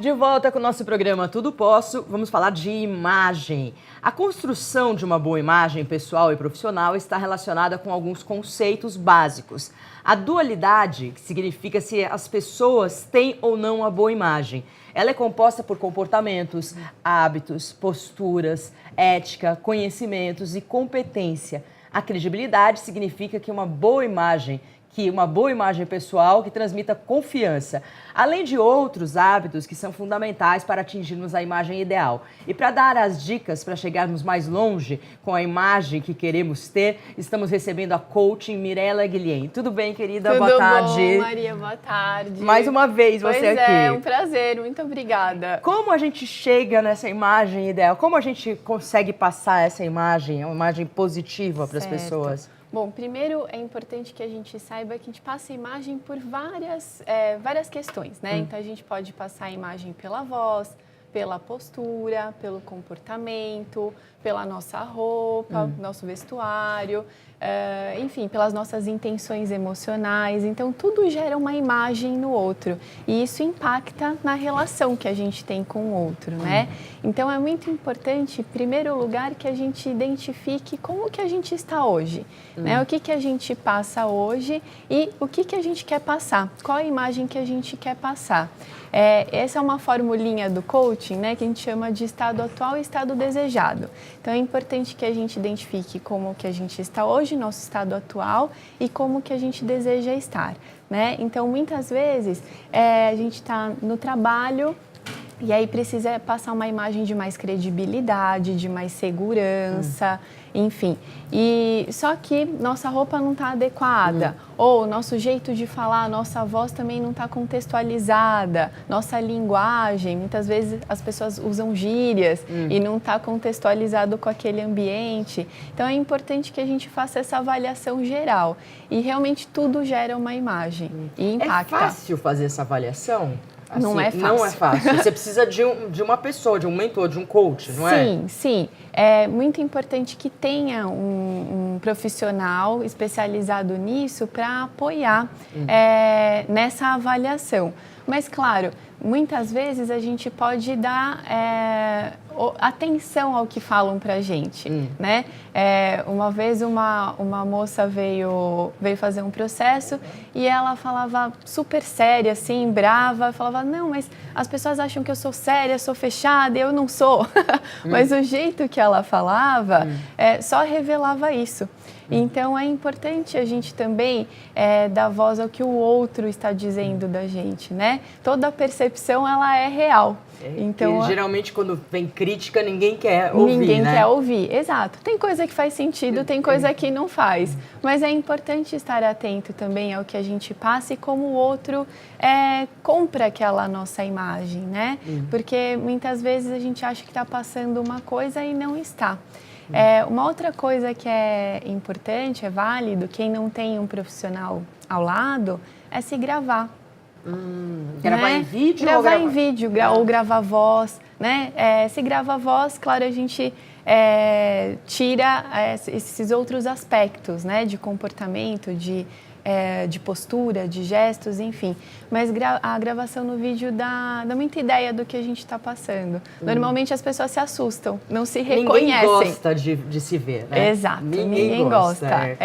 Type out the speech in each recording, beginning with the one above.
De volta com o nosso programa Tudo Posso, vamos falar de imagem. A construção de uma boa imagem pessoal e profissional está relacionada com alguns conceitos básicos. A dualidade, que significa se as pessoas têm ou não uma boa imagem. Ela é composta por comportamentos, hábitos, posturas, ética, conhecimentos e competência. A credibilidade significa que uma boa imagem pessoal que transmita confiança, além de outros hábitos que são fundamentais para atingirmos a imagem ideal. E para dar as dicas para chegarmos mais longe com a imagem que queremos ter, estamos recebendo a coaching Mirela Guilhem. Tudo bem, querida? Tudo boa tarde. Tudo bom, Maria? Boa tarde. Mais uma vez você aqui. É um prazer, muito obrigada. Como a gente chega nessa imagem ideal? Como a gente consegue passar essa imagem, uma imagem positiva para as pessoas? Bom, primeiro é importante que a gente saiba que a gente passa a imagem por várias questões, né? Então, a gente pode passar a imagem pela voz, pela postura, pelo comportamento, pela nossa roupa, nosso vestuário, enfim, pelas nossas intenções emocionais. Então, tudo gera uma imagem no outro e isso impacta na relação que a gente tem com o outro, né? Então, é muito importante, em primeiro lugar, que a gente identifique como que a gente está hoje, né? O que a gente passa hoje e o que a gente quer passar, qual a imagem que a gente quer passar. Essa é uma formulinha do coaching, né, que a gente chama de estado atual e estado desejado. Então, é importante que a gente identifique como que a gente está hoje, nosso estado atual, e como que a gente deseja estar, né? Então, muitas vezes, a gente está no trabalho e aí precisa passar uma imagem de mais credibilidade, de mais segurança, enfim. E só que nossa roupa não está adequada, ou nosso jeito de falar, nossa voz também não está contextualizada, nossa linguagem, muitas vezes as pessoas usam gírias e não está contextualizado com aquele ambiente. Então é importante que a gente faça essa avaliação geral e realmente tudo gera uma imagem e impacta. É fácil fazer essa avaliação? Assim, não é fácil. Não é fácil. Você precisa de uma pessoa, de um mentor, de um coach, não é? Sim, sim. É muito importante que tenha um profissional especializado nisso para apoiar nessa avaliação. Mas, claro, muitas vezes a gente pode dar atenção ao que falam pra gente, né? Uma vez uma moça veio fazer um processo e ela falava super séria, assim, brava, falava, não, mas as pessoas acham que eu sou séria, sou fechada, eu não sou. Mas o jeito que ela falava só revelava isso. Então, é importante a gente também dar voz ao que o outro está dizendo da gente, né? Toda a percepção, ela é real. Então, geralmente, quando vem crítica, ninguém quer ouvir, Ninguém né? quer ouvir, exato. Tem coisa que faz sentido, tem coisa que não faz. Mas é importante estar atento também ao que a gente passa e como o outro compra aquela nossa imagem, né? Porque muitas vezes a gente acha que está passando uma coisa e não está. Uma outra coisa que é importante, é válido, quem não tem um profissional ao lado, é se gravar. Gravar né? em vídeo? Gravar em vídeo, ou gravar voz, né? Se grava voz, claro, a gente tira esses outros aspectos, né? De comportamento, de postura, de gestos, enfim. Mas a gravação no vídeo dá muita ideia do que a gente está passando. Normalmente as pessoas se assustam, não se reconhecem. Ninguém gosta de se ver, né? Exato, ninguém gosta.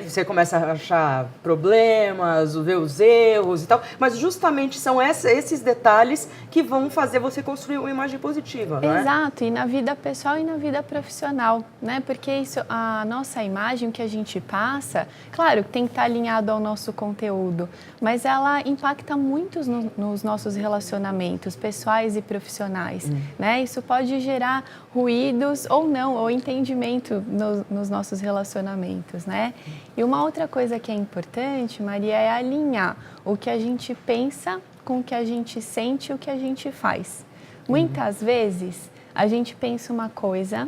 Você começa a achar problemas, ver os erros e tal, mas justamente são esses detalhes que vão fazer você construir uma imagem positiva, não é? Exato, e na vida pessoal e na vida profissional, né? Porque a nossa imagem, o que a gente passa, claro, tem que estar alinhado ao nosso conteúdo, mas ela impacta muito nos nossos relacionamentos pessoais e profissionais, né? Isso pode gerar ruídos ou não, ou entendimento nos nossos relacionamentos, né? E uma outra coisa que é importante, Maria, é alinhar o que a gente pensa com o que a gente sente e o que a gente faz. Muitas vezes a gente pensa uma coisa,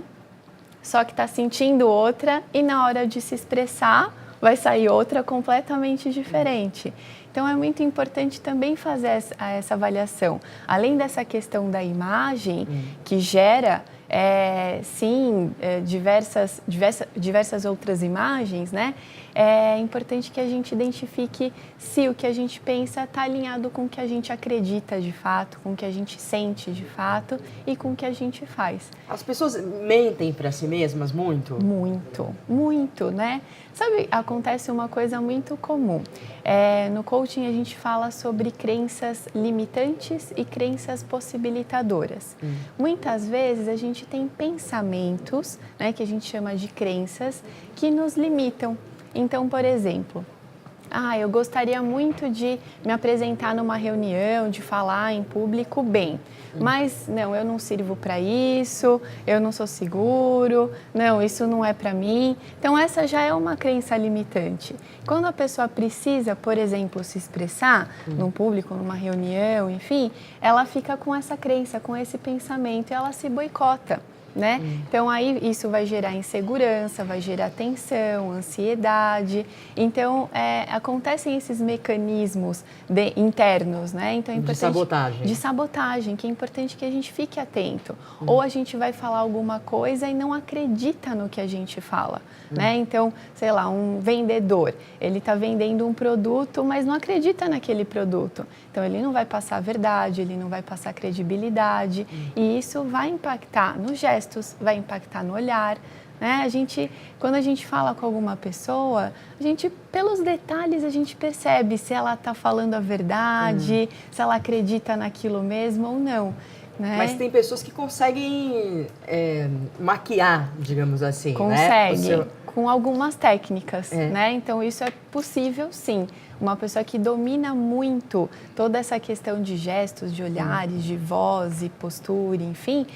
só que está sentindo outra e na hora de se expressar vai sair outra completamente diferente. Então, é muito importante também fazer essa avaliação. Além dessa questão da imagem, que gera, diversas outras imagens, né? É importante que a gente identifique se o que a gente pensa está alinhado com o que a gente acredita de fato, com o que a gente sente de fato e com o que a gente faz. As pessoas mentem para si mesmas muito? Muito, muito, né? Sabe, acontece uma coisa muito comum. No coaching a gente fala sobre crenças limitantes e crenças possibilitadoras. Muitas vezes a gente tem pensamentos, né, que a gente chama de crenças, que nos limitam. Então, por exemplo, eu gostaria muito de me apresentar numa reunião, de falar em público bem, mas não, eu não sirvo para isso, eu não sou seguro, não, isso não é para mim. Então, essa já é uma crença limitante. Quando a pessoa precisa, por exemplo, se expressar num público, numa reunião, enfim, ela fica com essa crença, com esse pensamento e ela se boicota. Né? Então, aí isso vai gerar insegurança, vai gerar tensão, ansiedade. Então, acontecem esses mecanismos internos, né? Então, é importante, de sabotagem, que é importante que a gente fique atento. Ou a gente vai falar alguma coisa e não acredita no que a gente fala, né? Então, sei lá, um vendedor, ele está vendendo um produto, mas não acredita naquele produto. Então, ele não vai passar a verdade, ele não vai passar credibilidade. E isso vai impactar nos gestos, vai impactar no olhar, né? Quando a gente fala com alguma pessoa, pelos detalhes, a gente percebe se ela está falando a verdade, se ela acredita naquilo mesmo ou não. Né? Mas tem pessoas que conseguem maquiar, digamos assim, Consegue, né? com algumas técnicas, né? Então, isso é possível, sim. Uma pessoa que domina muito toda essa questão de gestos, de olhares, de voz e postura, enfim,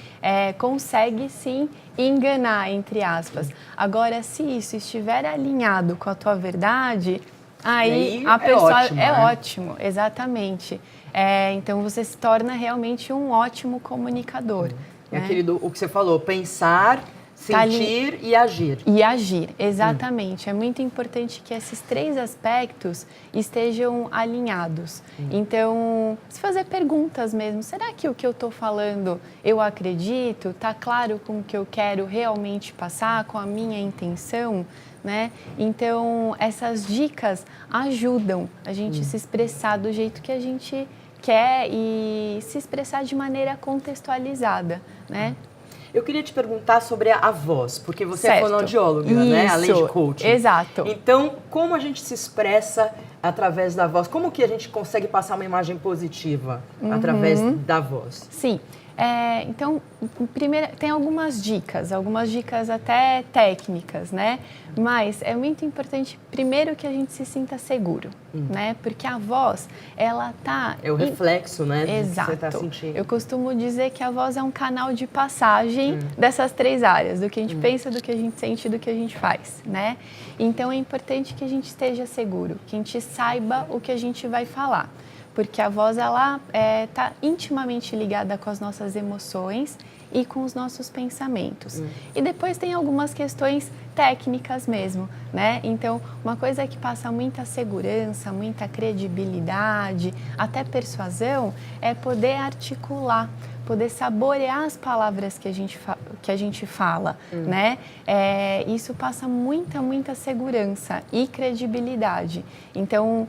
consegue, sim, enganar, entre aspas. Agora, se isso estiver alinhado com a tua verdade, aí a pessoa é ótimo, exatamente. Então, você se torna realmente um ótimo comunicador. É o que você falou, pensar, sentir e agir. E agir, exatamente. É muito importante que esses 3 aspectos estejam alinhados. Então, se fazer perguntas mesmo, será que o que eu estou falando eu acredito? Está claro com o que eu quero realmente passar, com a minha intenção? Né? Então, essas dicas ajudam a gente se expressar do jeito que a gente quer e se expressar de maneira contextualizada, né? Eu queria te perguntar sobre a voz, porque você é fonoaudióloga, né? Além de coaching. Exato. Então, como a gente se expressa através da voz? Como que a gente consegue passar uma imagem positiva através da voz? Sim. Então, primeiro, tem algumas dicas até técnicas, né? Mas é muito importante, primeiro, que a gente se sinta seguro, né? Porque a voz, ela tá... É o reflexo, né? Exato. Que você tá sentindo. Eu costumo dizer que a voz é um canal de passagem dessas 3 áreas, do que a gente pensa, do que a gente sente e do que a gente faz, né? Então, é importante que a gente esteja seguro, que a gente saiba o que a gente vai falar. Porque a voz, ela está intimamente ligada com as nossas emoções e com os nossos pensamentos. E depois tem algumas questões técnicas mesmo, né? Então, uma coisa que passa muita segurança, muita credibilidade, até persuasão, é poder articular, poder saborear as palavras que a gente fala, né? Isso passa muita segurança e credibilidade. Então,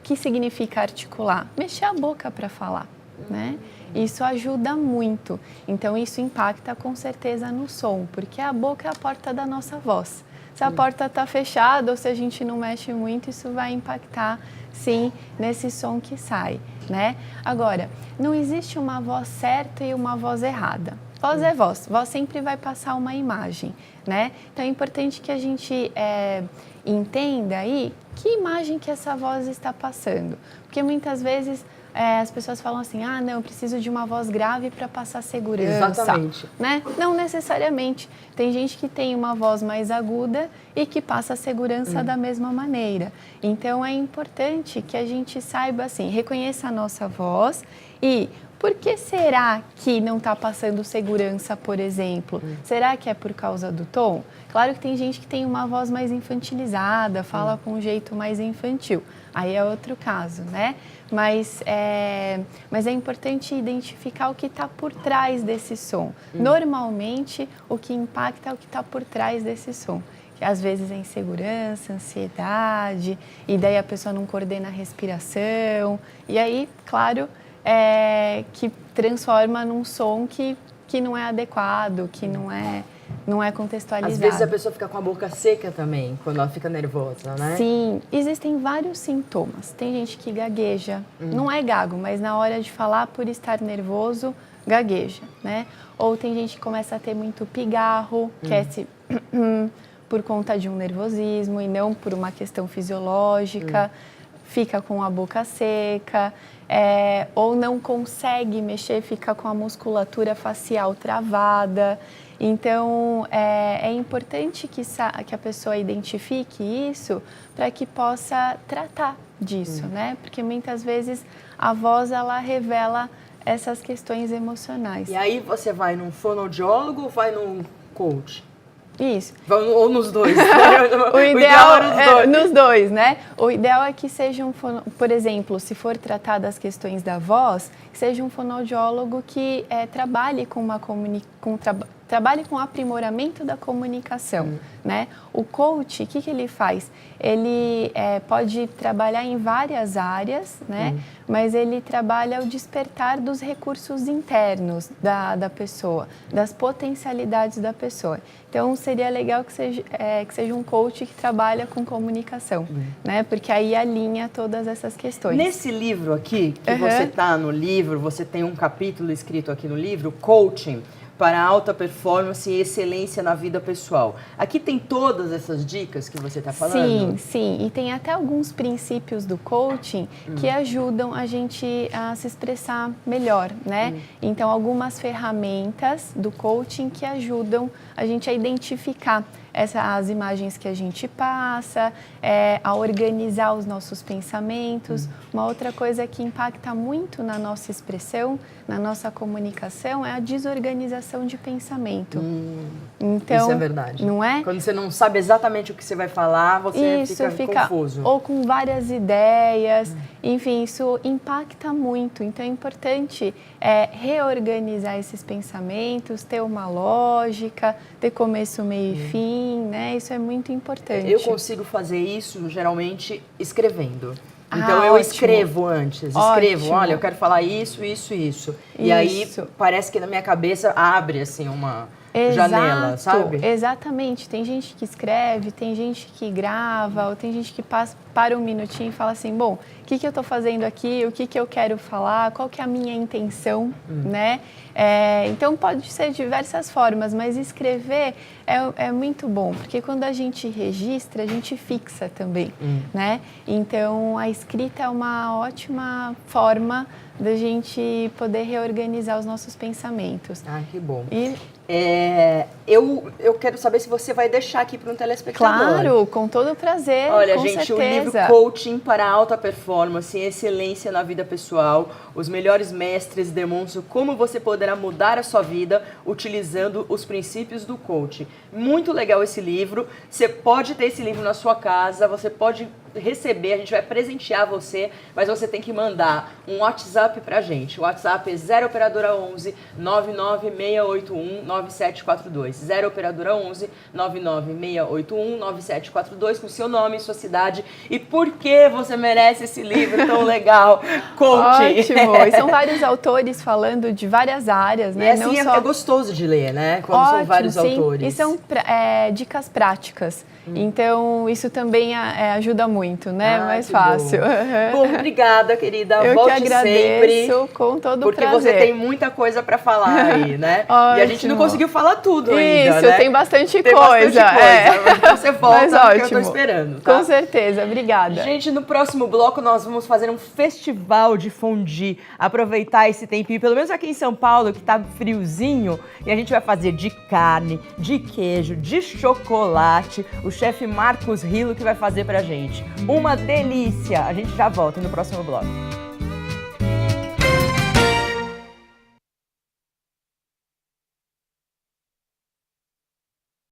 que significa articular? Mexer a boca para falar, né? Isso ajuda muito. Então, isso impacta com certeza no som, porque a boca é a porta da nossa voz. Se a porta está fechada ou se a gente não mexe muito, isso vai impactar, sim, nesse som que sai, né? Agora, não existe uma voz certa e uma voz errada. Voz é voz. Voz sempre vai passar uma imagem, né? Então, é importante que a gente entenda aí que imagem que essa voz está passando. Porque muitas vezes as pessoas falam assim, não, eu preciso de uma voz grave para passar segurança. Exatamente. Né? Não necessariamente. Tem gente que tem uma voz mais aguda e que passa segurança da mesma maneira. Então, é importante que a gente saiba, assim, reconheça a nossa voz e... Por que será que não está passando segurança, por exemplo? Será que é por causa do tom? Claro que tem gente que tem uma voz mais infantilizada, fala com um jeito mais infantil. aí é outro caso, né? Mas é importante identificar o que está por trás desse som. Normalmente, o que impacta é o que está por trás desse som. Que às vezes é insegurança, ansiedade, e daí a pessoa não coordena a respiração. E aí, claro, que transforma num som que não é adequado, que não é contextualizado. Às vezes a pessoa fica com a boca seca também, quando ela fica nervosa, né? Sim, existem vários sintomas. Tem gente que gagueja, não é gago, mas na hora de falar, por estar nervoso, gagueja, né? Ou tem gente que começa a ter muito pigarro, que é esse por conta de um nervosismo e não por uma questão fisiológica, fica com a boca seca, ou não consegue mexer, fica com a musculatura facial travada. Então, é importante que a pessoa identifique isso para que possa tratar disso, né? Porque muitas vezes a voz, ela revela essas questões emocionais. E aí você vai num fonoaudiólogo ou vai num coach? Isso. Ou nos dois. O ideal é nos dois, né? O ideal é que seja por exemplo, se for tratar das questões da voz, que seja um fonoaudiólogo que trabalhe trabalhe com o aprimoramento da comunicação, né? O coach, o que ele faz? Ele pode trabalhar em várias áreas, né? Mas ele trabalha o despertar dos recursos internos da pessoa, das potencialidades da pessoa. Então, seria legal que seja um coach que trabalha com comunicação, né? Porque aí alinha todas essas questões. Nesse livro aqui, que você está no livro, você tem um capítulo escrito aqui no livro, Coaching para alta performance e excelência na vida pessoal. Aqui tem todas essas dicas que você está falando? Sim. E tem até alguns princípios do coaching que ajudam a gente a se expressar melhor, né? Então, algumas ferramentas do coaching que ajudam a gente a identificar as imagens que a gente passa, a organizar os nossos pensamentos. Uma outra coisa que impacta muito na nossa expressão, na nossa comunicação, é a desorganização de pensamento. Então, isso é verdade. Não é? Quando você não sabe exatamente o que você vai falar, você fica confuso. Ou com várias ideias. Enfim, isso impacta muito. Então, é importante reorganizar esses pensamentos, ter uma lógica, ter começo, meio e fim, né? Isso é muito importante. Eu consigo fazer isso, geralmente, escrevendo. Então, eu escrevo antes. Escrevo, olha, eu quero falar isso. E aí, parece que na minha cabeça abre, assim, uma janela, sabe? Exatamente. Tem gente que escreve, tem gente que grava, ou tem gente que para um minutinho e fala assim, bom, o que eu estou fazendo aqui, o que eu quero falar, qual que é a minha intenção, né? Então, pode ser de diversas formas, mas escrever é muito bom, porque quando a gente registra, a gente fixa também, né? Então, a escrita é uma ótima forma da gente poder reorganizar os nossos pensamentos. Ah, que bom. Eu quero saber se você vai deixar aqui para um telespectador. Claro, com todo o prazer. Olha, com gente, certeza. O livro Coaching para Alta Performance e Excelência na Vida Pessoal. Os melhores mestres demonstram como você poderá mudar a sua vida utilizando os princípios do coaching. Muito legal esse livro. Você pode ter esse livro na sua casa, você pode receber, a gente vai presentear você, mas você tem que mandar um WhatsApp pra gente. O WhatsApp é 0 operadora 11 99681 9742. 0 operadora 11 99681 9742 com seu nome, sua cidade e por que você merece esse livro tão legal. Coaching. Ótimo. E são vários autores falando de várias áreas, né? E assim, é gostoso de ler, né? Quando são vários autores. E são dicas práticas. Então, isso também ajuda muito, né? Mais fácil. Bom, obrigada, querida. Eu Volte que agradeço, sempre, com todo porque prazer. você tem muita coisa para falar aí, né? E a gente não conseguiu falar tudo ainda, isso, né? tem bastante Tem coisa. Bastante coisa. Então você volta, Mas porque ótimo. eu tô esperando, tá? Com certeza, obrigada. Gente, no próximo bloco nós vamos fazer um festival de fondue. Aproveitar esse tempinho, pelo menos aqui em São Paulo, que tá friozinho, e a gente vai fazer de carne, de queijo, de chocolate. O chefe Marcos Rilo que vai fazer pra gente. Uma delícia! A gente já volta no próximo bloco.